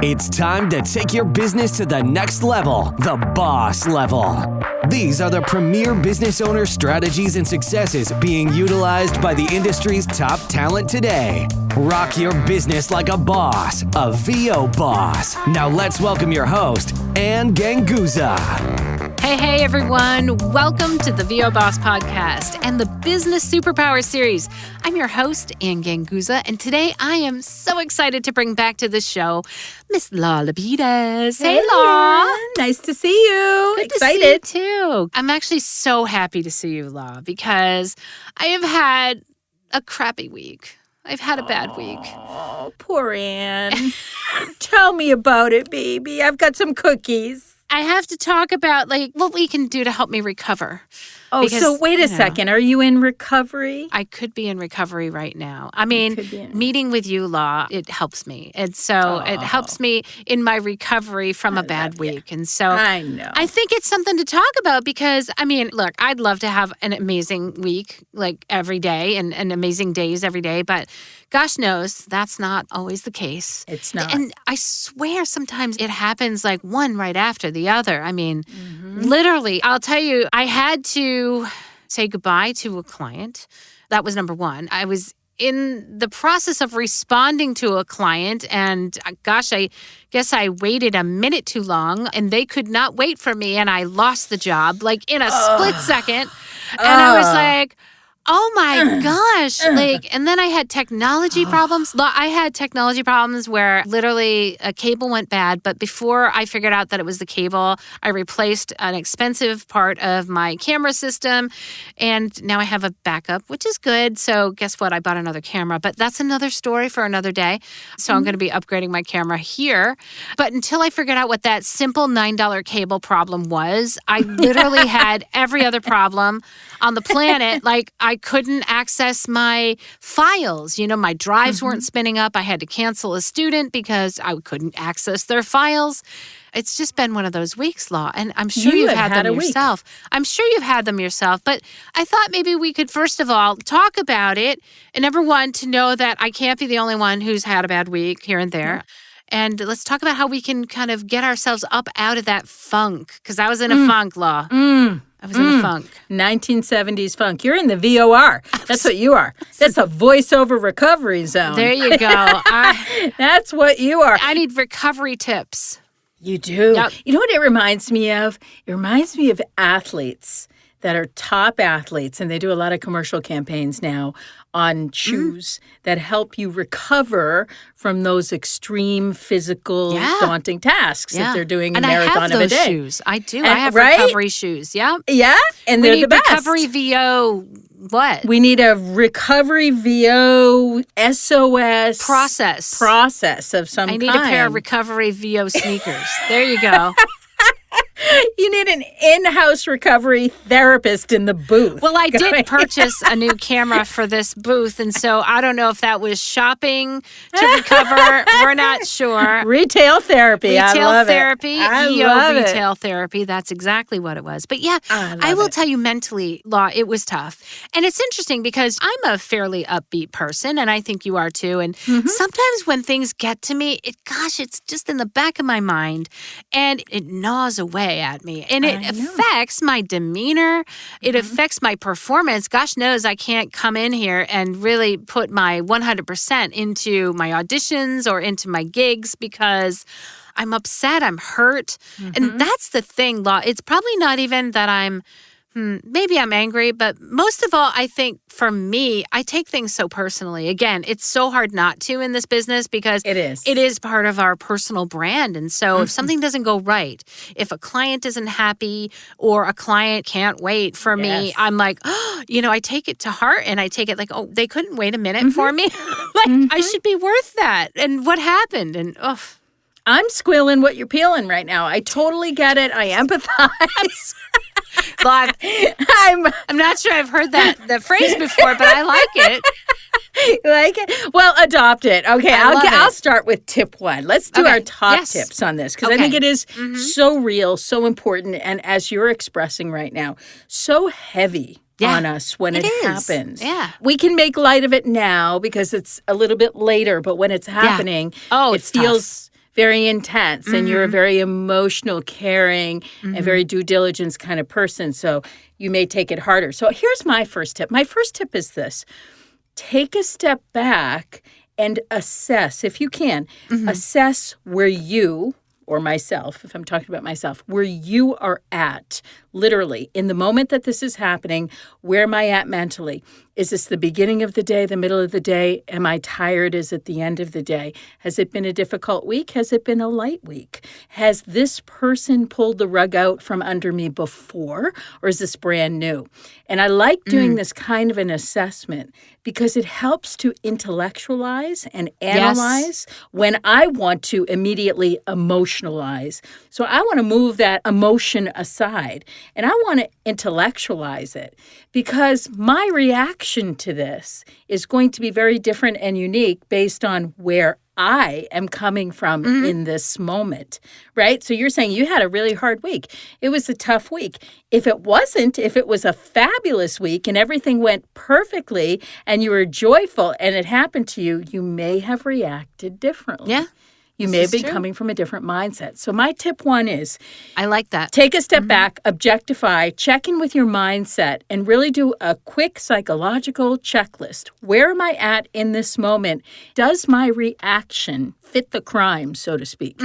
It's time to take your business to the next level, the boss level. These are the premier business owner strategies and successes being utilized by the industry's top talent today. Rock your business like a boss, a VO boss. Now let's welcome your host, Ann Ganguza. Hey everyone. Welcome to the VO Boss Podcast and the Business Superpower Series. I'm your host, Ann Ganguza, and today I am so excited to bring back to the show Miss Lau Lapides. Hey, Lau. Nice to see you. Good Excited. to see you too. I'm actually so happy to see you, Lau, because I have had a crappy week. I've had a bad week. Oh, poor Ann. Tell me about it, baby. I've got some cookies. I have to talk about what we can do to help me recover. Oh, because, so wait a second. Are you in recovery? I could be in recovery right now. I mean, meeting with you, Lau, it helps me. And so it helps me in my recovery from a bad week. And so I know. I think it's something to talk about because, I mean, look, I'd love to have an amazing week every day and amazing days every day. But gosh knows that's not always the case. It's not. And I swear sometimes it happens one right after the other. I mean, literally, I'll tell you, I had to say goodbye to a client. That was number one. I was in the process of responding to a client and gosh, I guess I waited a minute too long and they could not wait for me and I lost the job in a split second. And I was like, oh my gosh. And then I had technology problems. I had technology problems where literally a cable went bad. But before I figured out that it was the cable, I replaced an expensive part of my camera system. And now I have a backup, which is good. So guess what? I bought another camera. But that's another story for another day. So I'm going to be upgrading my camera here. But until I figured out what that simple $9 cable problem was, I literally had every other problem on the planet. I couldn't access my files. My drives weren't spinning up. I had to cancel a student because I couldn't access their files. It's just been one of those weeks, Lau, and I'm sure you've had them yourself. I'm sure you've had them yourself, but I thought maybe we could first of all talk about it, and number one, to know that I can't be the only one who's had a bad week here and there. And let's talk about how we can kind of get ourselves up out of that funk, because I was in a funk, Lau. I was in a funk. 1970s funk. You're in the VOR. That's what you are. That's a voiceover recovery zone. There you go. That's what you are. I need recovery tips. You do. Yep. You know what it reminds me of? It reminds me of athletes that are top athletes, and they do a lot of commercial campaigns now on shoes that help you recover from those extreme physical, daunting tasks that they're doing a marathon of a day. And I have those shoes. I do. I have recovery shoes. Yeah. Yeah, and they're the best. Recovery VO. What? We need a recovery VO SOS process of some kind. I need a pair of recovery VO sneakers. There you go. You need an in-house recovery therapist in the booth. Well, I did purchase a new camera for this booth, and so I don't know if that was shopping to recover. We're not sure. Retail therapy. I love therapy. I VO love retail therapy. That's exactly what it was. But yeah, I will tell you mentally, Lau, it was tough. And it's interesting because I'm a fairly upbeat person, and I think you are too. And sometimes when things get to me, it's just in the back of my mind, and it gnaws away at me. And it affects my demeanor. It affects my performance. Gosh knows I can't come in here and really put my 100% into my auditions or into my gigs because I'm upset, I'm hurt. And that's the thing, Lau. It's probably not even that maybe I'm angry, but most of all, I think for me, I take things so personally. Again, it's so hard not to in this business because it is part of our personal brand. And so if something doesn't go right, if a client isn't happy or a client can't wait for me, I'm like, I take it to heart and I take it they couldn't wait a minute for me. I should be worth that. And what happened? And I'm squealing what you're peeling right now. I totally get it. I empathize. I'm not sure I've heard that phrase before, but I like it. You like it? Well, adopt it. Okay, I'll start with tip one. Let's do our top tips on this because I think it is so real, so important, and as you're expressing right now, so heavy on us when it happens. Yeah. We can make light of it now because it's a little bit later, but when it's happening, it feels very intense and you're a very emotional, caring, and very due diligence kind of person. So you may take it harder. So here's my first tip. My first tip is this. Take a step back and assess, if you can, assess where you or myself, if I'm talking about myself, where you are at, literally, in the moment that this is happening, where am I at mentally? Is this the beginning of the day, the middle of the day? Am I tired? Is it the end of the day? Has it been a difficult week? Has it been a light week? Has this person pulled the rug out from under me before, or is this brand new? And I like doing this kind of an assessment because it helps to intellectualize and analyze when I want to immediately emotionalize. So I want to move that emotion aside and I want to intellectualize it because my reaction to this is going to be very different and unique based on where I am coming from in this moment, right? So you're saying you had a really hard week. It was a tough week. If it wasn't, if it was a fabulous week and everything went perfectly and you were joyful and it happened to you, you may have reacted differently. Yeah. You may have been coming from a different mindset. So my tip 1 is I like that. Take a step back, objectify, check in with your mindset, and really do a quick psychological checklist. Where am I at in this moment? Does my reaction fit the crime, so to speak?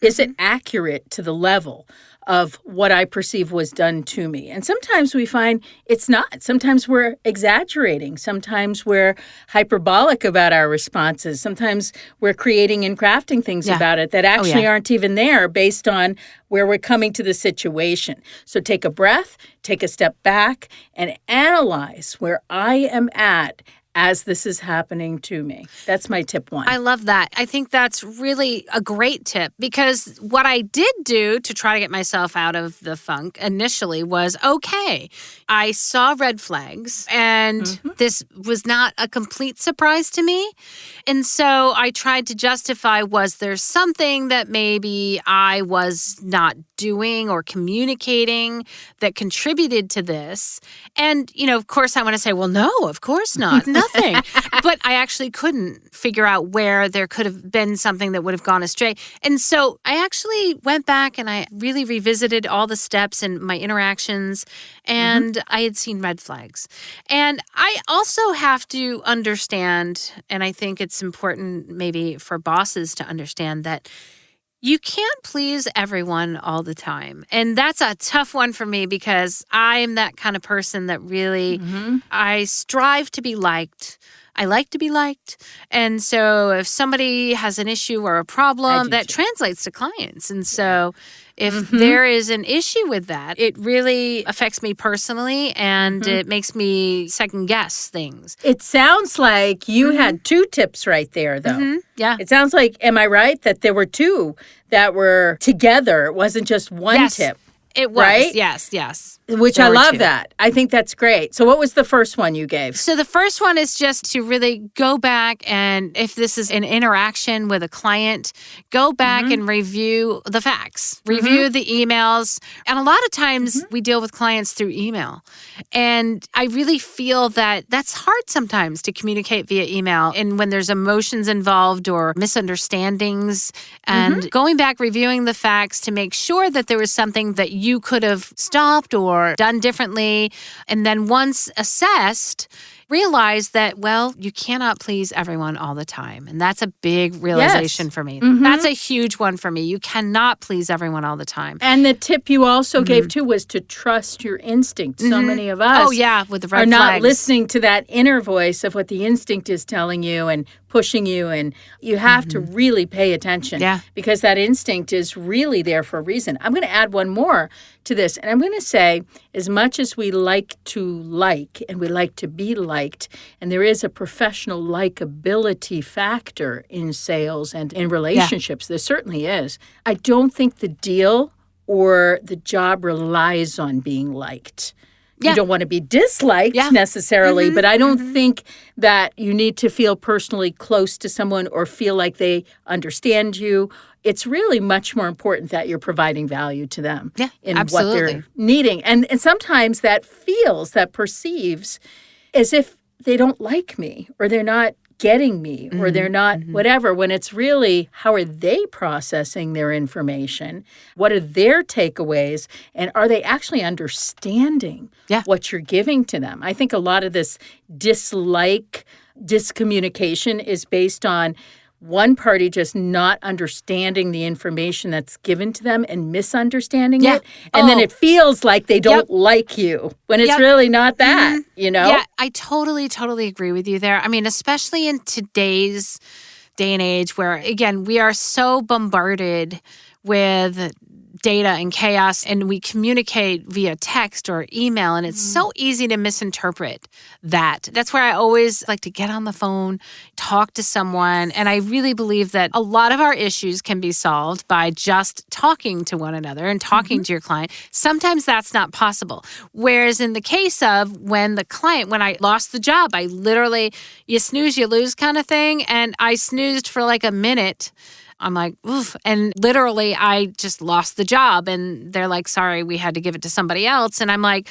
Is it accurate to the level of what I perceive was done to me? And sometimes we find it's not. Sometimes we're exaggerating. Sometimes we're hyperbolic about our responses. Sometimes we're creating and crafting things about it that actually aren't even there based on where we're coming to the situation. So take a breath, take a step back, and analyze where I am at as this is happening to me. That's my tip 1. I love that. I think that's really a great tip because what I did do to try to get myself out of the funk initially was, okay, I saw red flags and this was not a complete surprise to me. And so I tried to justify, was there something that maybe I was not doing or communicating that contributed to this? And, of course I want to say, well, no, of course not. Nothing. But I actually couldn't figure out where there could have been something that would have gone astray. And so I actually went back and I really revisited all the steps and my interactions, and I had seen red flags. And I also have to understand, and I think it's important maybe for bosses to understand that you can't please everyone all the time. And that's a tough one for me because I'm that kind of person that really, I strive to be liked. I like to be liked. And so if somebody has an issue or a problem, that translates to clients. And so if there is an issue with that, it really affects me personally and it makes me second guess things. It sounds like you had 2 tips right there, though. Yeah. It sounds like, am I right, that there were 2 that were together? It wasn't just one tip. It was, right? Yes. Which I love that. I think that's great. So what was the first one you gave? So the first one is just to really go back and if this is an interaction with a client, go back and review the facts, review the emails. And a lot of times we deal with clients through email. And I really feel that that's hard sometimes to communicate via email. And when there's emotions involved or misunderstandings and going back, reviewing the facts to make sure that there was something that you could have stopped or done differently. And then once assessed, realize that, well, you cannot please everyone all the time. And that's a big realization for me. That's a huge one for me. You cannot please everyone all the time. And the tip you also gave too was to trust your instinct. So many of us with the red are not flags. listening to that inner voice of what the instinct is telling you and pushing you. And you have to really pay attention because that instinct is really there for a reason. I'm going to add one more to this. And I'm going to say, as much as we like to like and we like to be liked, and there is a professional likability factor in sales and in relationships, there certainly is. I don't think the deal or the job relies on being liked. You don't want to be disliked necessarily, but I don't think that you need to feel personally close to someone or feel like they understand you. It's really much more important that you're providing value to them in what they're needing. And sometimes that perceives as if they don't like me or they're not getting me or they're not whatever, when it's really how are they processing their information? What are their takeaways? And are they actually understanding what you're giving to them? I think a lot of this discommunication is based on one party just not understanding the information that's given to them and misunderstanding it. And then it feels like they don't like you when it's really not that, you know? Yeah, I totally agree with you there. I mean, especially in today's day and age where, again, we are so bombarded with data and chaos, and we communicate via text or email, and it's so easy to misinterpret that. That's where I always like to get on the phone, talk to someone, and I really believe that a lot of our issues can be solved by just talking to one another and talking to your client. Sometimes that's not possible. Whereas in the case of when I lost the job, I literally, you snooze, you lose kind of thing, and I snoozed for like a minute. I'm like, oof. And literally, I just lost the job. And they're like, sorry, we had to give it to somebody else. And I'm like,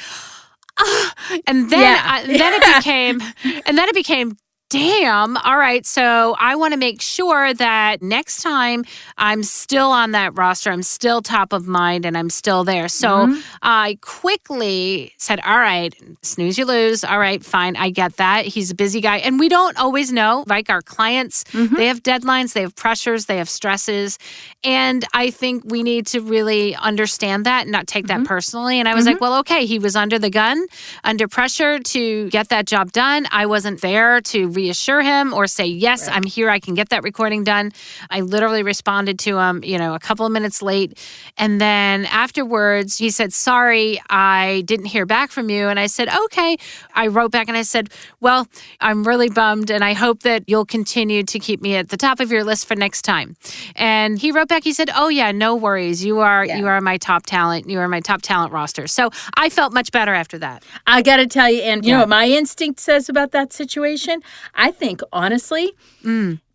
ah. And then, it became, damn, all right, so I want to make sure that next time I'm still on that roster, I'm still top of mind, and I'm still there. So I quickly said, all right, snooze, you lose. All right, fine, I get that. He's a busy guy. And we don't always know, like our clients, they have deadlines, they have pressures, they have stresses. And I think we need to really understand that and not take that personally. And I was like, well, okay, he was under the gun, under pressure to get that job done. I wasn't there to reassure him or say, yes, I'm here, I can get that recording done. I literally responded to him, a couple of minutes late. And then afterwards, he said, sorry, I didn't hear back from you. And I said, okay. I wrote back and I said, well, I'm really bummed and I hope that you'll continue to keep me at the top of your list for next time. And he wrote back, he said, oh yeah, no worries. You are my top talent. You are my top talent roster. So I felt much better after that. I got to tell you, and you know what my instinct says about that situation? I think, honestly,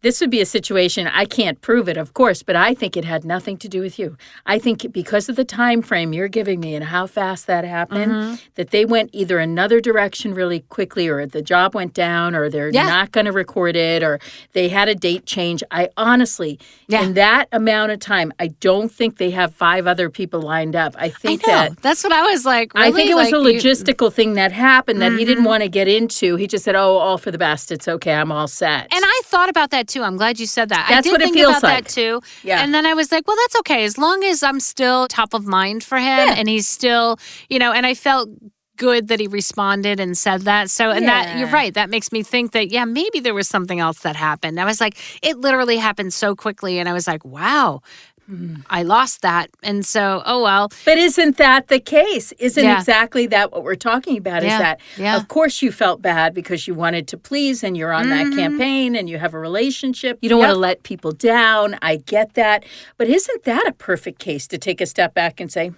this would be a situation, I can't prove it, of course, but I think it had nothing to do with you. I think because of the time frame you're giving me and how fast that happened, that they went either another direction really quickly or the job went down or they're not going to record it or they had a date change. I honestly, in that amount of time, I don't think they have 5 other people lined up. I think that's what I was like. Really? I think it was a logistical thing that happened that he didn't want to get into. He just said, oh, all for the best. It's okay. I'm all set. And I thought about that too. I'm glad you said that. That's I did what it think feels about like. that too. Yeah. And then I was like, well, that's okay. As long as I'm still top of mind for him and he's still, and I felt good that he responded and said that. So, and that, you're right. That makes me think that, maybe there was something else that happened. I was like, it literally happened so quickly. And I was like, wow. I lost that. And so, oh, well. But isn't that the case? Isn't exactly that what we're talking about? Is that, of course, you felt bad because you wanted to please and you're on that campaign and you have a relationship. You don't want to let people down. I get that. But isn't that a perfect case to take a step back and say,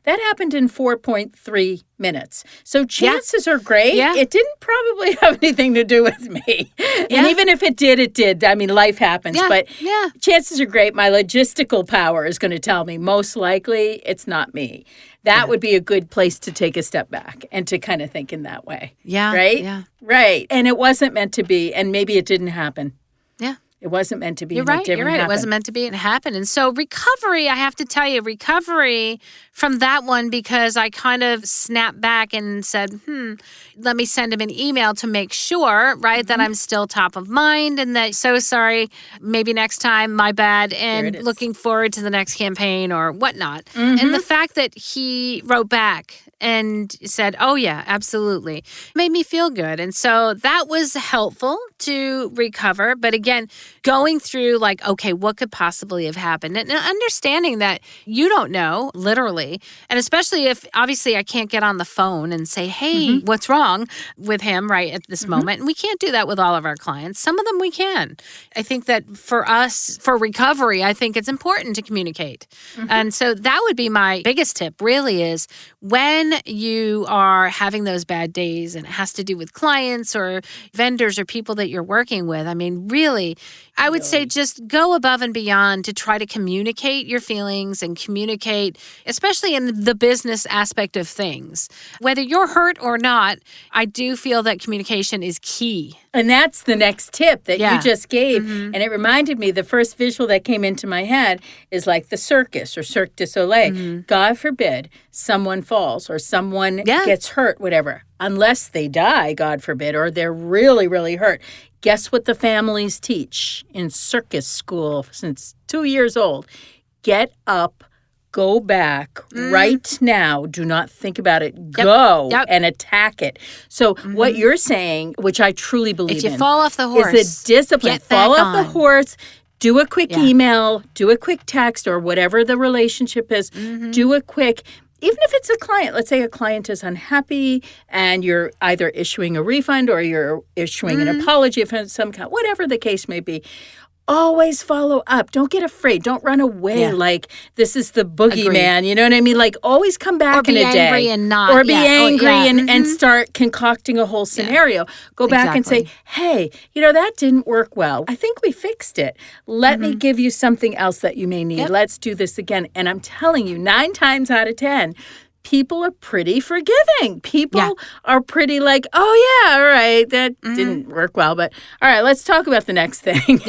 that happened in 4.3 minutes. So chances are great. It didn't probably have anything to do with me. And even if it did, it did. I mean, life happens. But chances are great. My logistical power is going to tell me most likely it's not me. That would be a good place to take a step back and to kind of think in that way. Yeah. Right? Yeah. Right. And it wasn't meant to be. And maybe it didn't happen. Yeah. It wasn't meant to be. You're right. You're right. It wasn't meant to be. It happened. And so recovery, I have to tell you, recovery from that one, because I kind of snapped back and said, let me send him an email to make sure, right, that I'm still top of mind and that, so sorry, maybe next time, my bad, and looking forward to the next campaign or whatnot. And the fact that he wrote back and said, oh, yeah, absolutely, made me feel good. And so that was helpful to recover. But again, going through like, okay, what could possibly have happened? And understanding that you don't know, literally. And especially if, obviously, I can't get on the phone and say, hey, what's wrong with him right at this moment? And we can't do that with all of our clients. Some of them we can. I think that for us, for recovery, I think it's important to communicate. And so that would be my biggest tip, really, is when you are having those bad days and it has to do with clients or vendors or people that you're working with. I mean, really, I would say just go above and beyond to try to communicate your feelings and communicate, especially in the business aspect of things. Whether you're hurt or not, I do feel that communication is key. And that's the next tip that you just gave. And it reminded me, the first visual that came into my head is like the circus or Cirque du Soleil. God forbid someone falls or someone gets hurt, whatever. Unless they die, God forbid, or they're really, really hurt. Guess what the families teach in circus school since 2 years old? Get up. Go back right now. Do not think about it. Go and attack it. So what you're saying, which I truly believe if you fall off the horse, is a discipline. Fall off the horse. Do a quick email. Do a quick text or whatever the relationship is. Do a quick, even if it's a client. Let's say a client is unhappy and you're either issuing a refund or you're issuing an apology of some kind, whatever the case may be. Always follow up. Don't get afraid. Don't run away like this is the boogeyman. You know what I mean? Like always come back in a day. Or be angry and not. Or be angry and start concocting a whole scenario. Go back and say, hey, that didn't work well. I think we fixed it. Let me give you something else that you may need. Let's do this again. And I'm telling you, 9 times out of 10, people are pretty forgiving. People are pretty like, oh, yeah, all right, that didn't work well. But all right, let's talk about the next thing.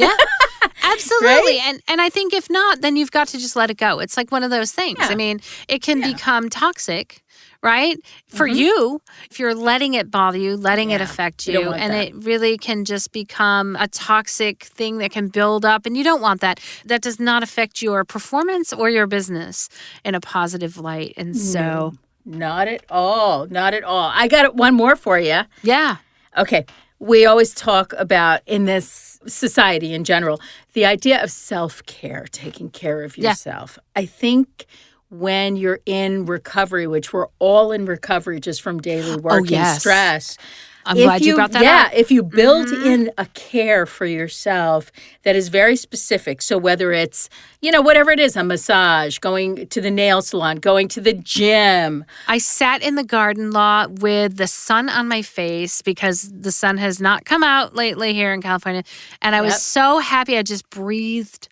Absolutely. Right? And I think if not, then you've got to just let it go. It's like one of those things. I mean, it can become toxic, right? For you, if you're letting it bother you, letting it affect you, and it really can just become a toxic thing that can build up, and you don't want that. That does not affect your performance or your business in a positive light. And so... Not at all. Not at all. I got one more for you. Yeah. Okay. We always talk about, in this society in general, the idea of self-care, taking care of yourself. I think when you're in recovery, which we're all in recovery just from daily work and stress. I'm glad you brought that up. Yeah, if you build in a care for yourself that is very specific. So whether it's, whatever it is, a massage, going to the nail salon, going to the gym. I sat in the garden lot with the sun on my face because the sun has not come out lately here in California. And I was so happy. I just breathed,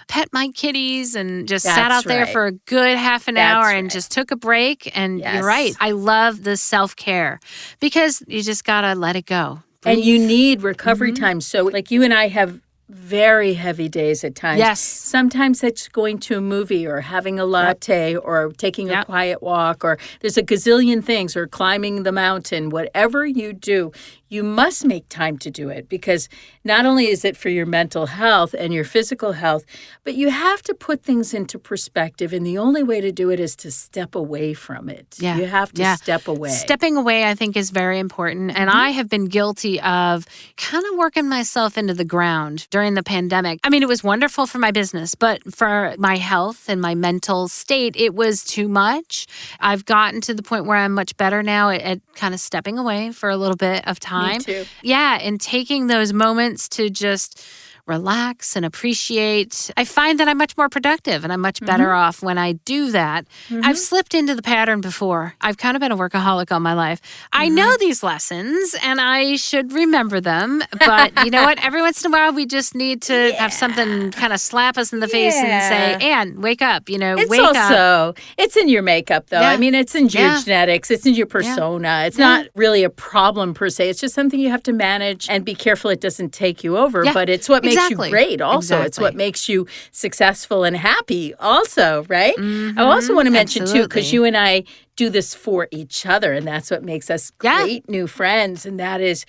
pet my kitties, and just sat out there for a good half an hour and just took a break. And you're right. I love the self-care because you just got to let it go. Breathe. And you need recovery time. So like you and I have very heavy days at times. Yes. Sometimes it's going to a movie or having a latte or taking a quiet walk, or there's a gazillion things, or climbing the mountain. Whatever you do, you must make time to do it, because not only is it for your mental health and your physical health, but you have to put things into perspective. And the only way to do it is to step away from it. Yeah. You have to step away. Stepping away, I think, is very important. And I have been guilty of kind of working myself into the ground during the pandemic. I mean, it was wonderful for my business, but for my health and my mental state, it was too much. I've gotten to the point where I'm much better now at kind of stepping away for a little bit of time. Me too. Yeah, and taking those moments to just relax and appreciate. I find that I'm much more productive and I'm much better off when I do that. I've slipped into the pattern before. I've kind of been a workaholic all my life. I know these lessons and I should remember them. But you know what? Every once in a while, we just need to have something kind of slap us in the face and say, Ann, wake up, wake up. It's in your makeup, though. I mean, it's in your genetics. It's in your persona. It's not really a problem per se. It's just something you have to manage and be careful it doesn't take you over. But it's what makes you great also. It's what makes you successful and happy also, right? I also want to mention, too, because you and I do this for each other, and that's what makes us great new friends, and that is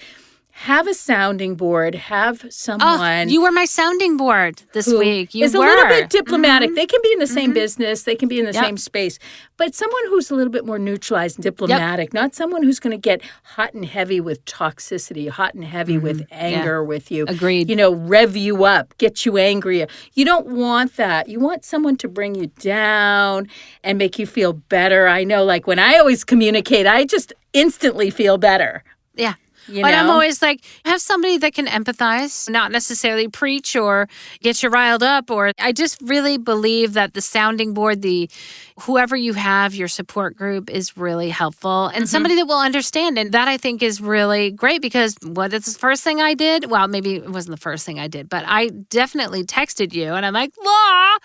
have a sounding board, have someone. You were my sounding board this week. You were. A little bit diplomatic. They can be in the same business. They can be in the same space. But someone who's a little bit more neutralized and diplomatic, not someone who's going to get hot and heavy with toxicity, hot and heavy with anger with you. Agreed. Rev you up, get you angry. You don't want that. You want someone to bring you down and make you feel better. I know, like when I always communicate, I just instantly feel better. Yeah. But I'm always like, have somebody that can empathize, not necessarily preach or get you riled up. Or I just really believe that the sounding board, whoever you have, your support group is really helpful and somebody that will understand. And that I think is really great because what is the first thing I did? Well, maybe it wasn't the first thing I did, but I definitely texted you and I'm like, Law,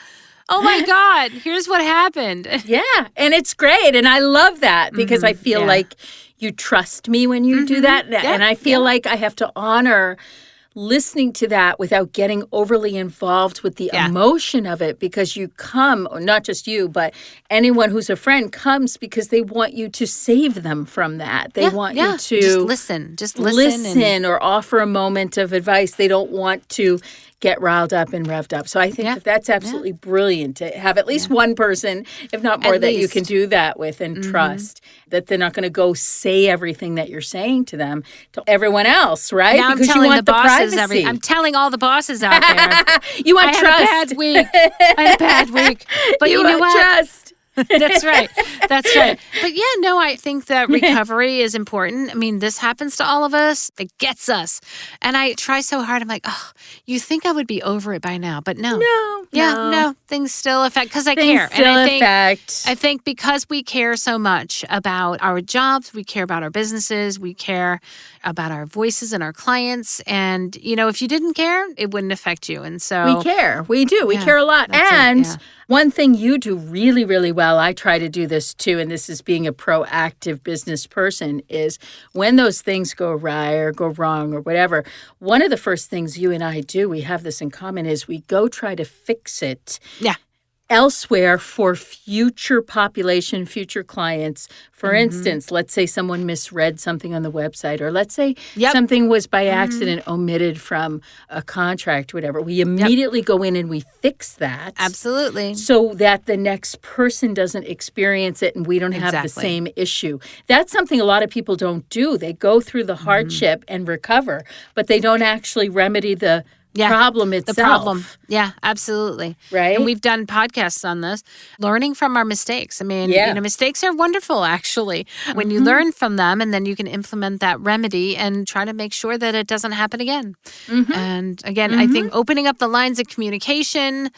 oh my God, here's what happened. Yeah, and it's great. And I love that because I feel like you trust me when you do that. And I feel like I have to honor listening to that without getting overly involved with the emotion of it because you come, or not just you, but anyone who's a friend comes because they want you to save them from that. They want you to just listen or offer a moment of advice. They don't want to get riled up and revved up. So I think that's absolutely brilliant to have at least one person, if not more, that you can do that with and trust that they're not going to go say everything that you're saying to them to everyone else, right? Now because I'm telling you want the bosses privacy. I'm telling all the bosses out there. You want trust. I had a bad week. But you know what? Trust. That's right. That's right. But yeah, no, I think that recovery is important. I mean, this happens to all of us. It gets us. And I try so hard. I'm like, oh, you think I would be over it by now, but no. No. Things still affect because I care. I think because we care so much about our jobs, we care about our businesses, we care about our voices and our clients. And, if you didn't care, it wouldn't affect you. And so we care. We do. We care a lot. And one thing you do really, really well, I try to do this too, and this is being a proactive business person, is when those things go awry or go wrong or whatever, one of the first things you and I do, we have this in common, is we go try to fix it. Yeah. Elsewhere for future population, future clients. For instance, let's say someone misread something on the website, or let's say something was by accident omitted from a contract, whatever. We immediately go in and we fix that. Absolutely. So that the next person doesn't experience it and we don't have the same issue. That's something a lot of people don't do. They go through the hardship and recover, but they don't actually remedy the problem itself. The problem. Yeah, absolutely. Right. And we've done podcasts on this, learning from our mistakes. I mean, mistakes are wonderful, actually, when you learn from them and then you can implement that remedy and try to make sure that it doesn't happen again. And again, I think opening up the lines of communication,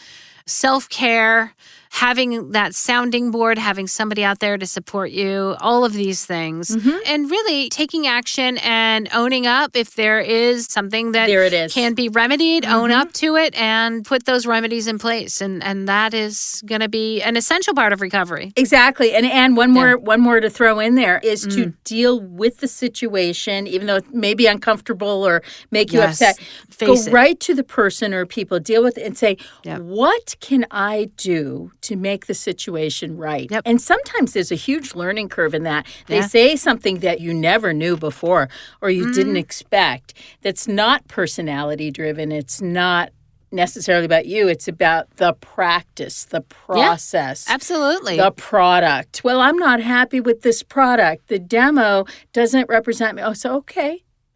self-care, having that sounding board, having somebody out there to support you, all of these things. And really taking action and owning up if there is something that can be remedied, own up to it and put those remedies in place. And that is going to be an essential part of recovery. Exactly. And one more to throw in there is to deal with the situation, even though it may be uncomfortable or make you upset. Go right to the person or people, deal with it and say, what can I do to make the situation right? And sometimes there's a huge learning curve in that. They say something that you never knew before or you didn't expect. That's not personality driven. It's not necessarily about you. It's about the practice, the process. Absolutely. The product. Well, I'm not happy with this product. The demo doesn't represent me. Oh, so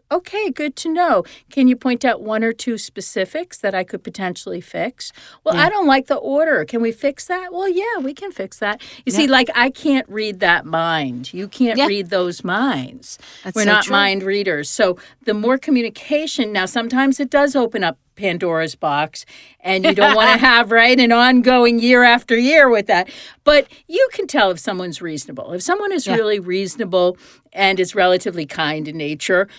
okay, good to know. Can you point out one or two specifics that I could potentially fix? Well, I don't like the order. Can we fix that? Well, yeah, we can fix that. You see, I can't read that mind. You can't read those minds. We're not mind readers. So the more communication, now sometimes it does open up Pandora's box, and you don't want to have, an ongoing year after year with that. But you can tell if someone's reasonable. If someone is really reasonable and is relatively kind in nature,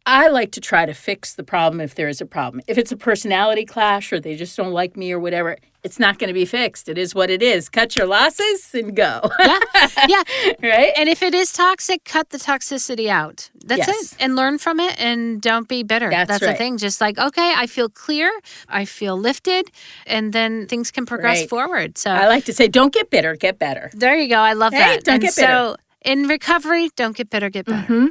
I like to try to fix the problem if there is a problem. If it's a personality clash or they just don't like me or whatever, it's not going to be fixed. It is what it is. Cut your losses and go. Right? And if it is toxic, cut the toxicity out. That's it. And learn from it and don't be bitter. That's the thing. Just okay, I feel clear. I feel lifted. And then things can progress forward. So I like to say, don't get bitter, get better. There you go. I love that. Don't get bitter. So in recovery, don't get bitter, get better.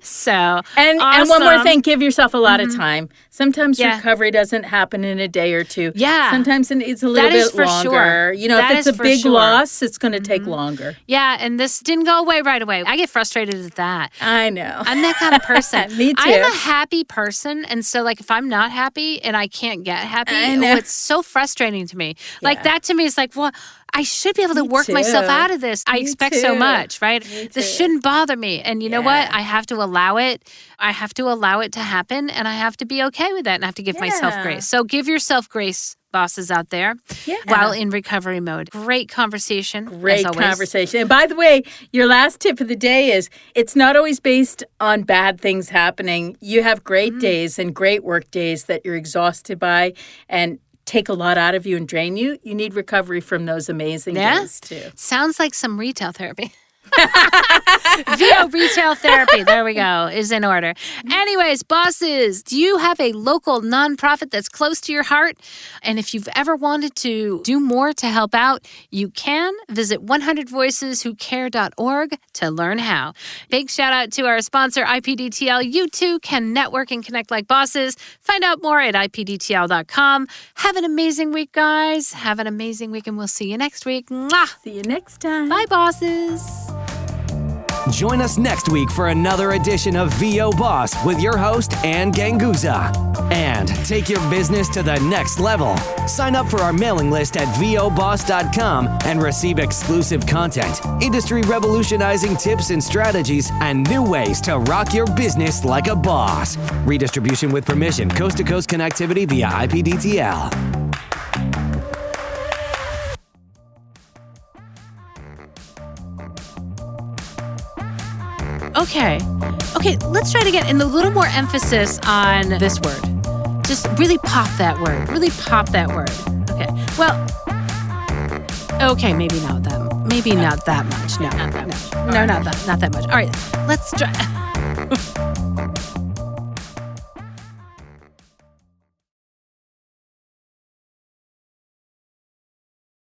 So and one more thing, give yourself a lot of time. Sometimes recovery doesn't happen in a day or two. Sometimes it's a little bit longer. If it's a big loss, it's going to take longer. And this didn't go away right away. I get frustrated at that. I know. I'm that kind of person. Me too. I'm a happy person, and so if I'm not happy and I can't get happy, it's so frustrating to me. That to me is well, I should be able to work myself out of this. I expect so much, right? This shouldn't bother me. And you know what? I have to allow it. I have to allow it to happen, and I have to be okay with that, and I have to give myself grace. So give yourself grace, bosses out there, while in recovery mode. Great conversation. Great conversation. And by the way, your last tip of the day is it's not always based on bad things happening. You have great days and great work days that you're exhausted by and take a lot out of you and drain you. You need recovery from those amazing days too. Sounds like some retail therapy. VO retail therapy, there we go, is in order. Anyways, bosses, do you have a local nonprofit that's close to your heart? And if you've ever wanted to do more to help out, you can visit 100voiceswhocare.org to learn how. Big shout out to our sponsor, IPDTL. You too can network and connect like bosses. Find out more at ipdtl.com. Have an amazing week, guys. Have an amazing week, and we'll see you next week. Mwah! See you next time. Bye, bosses. Join us next week for another edition of VO Boss with your host, Ann Ganguza. And take your business to the next level. Sign up for our mailing list at voboss.com and receive exclusive content, industry revolutionizing tips and strategies, and new ways to rock your business like a boss. Redistribution with permission, coast-to-coast connectivity via IPDTL. Okay, let's try it again. And a little more emphasis on this word. Just really pop that word. Really pop that word. Okay, well, okay, maybe not that much. No, not that much. All right, let's try.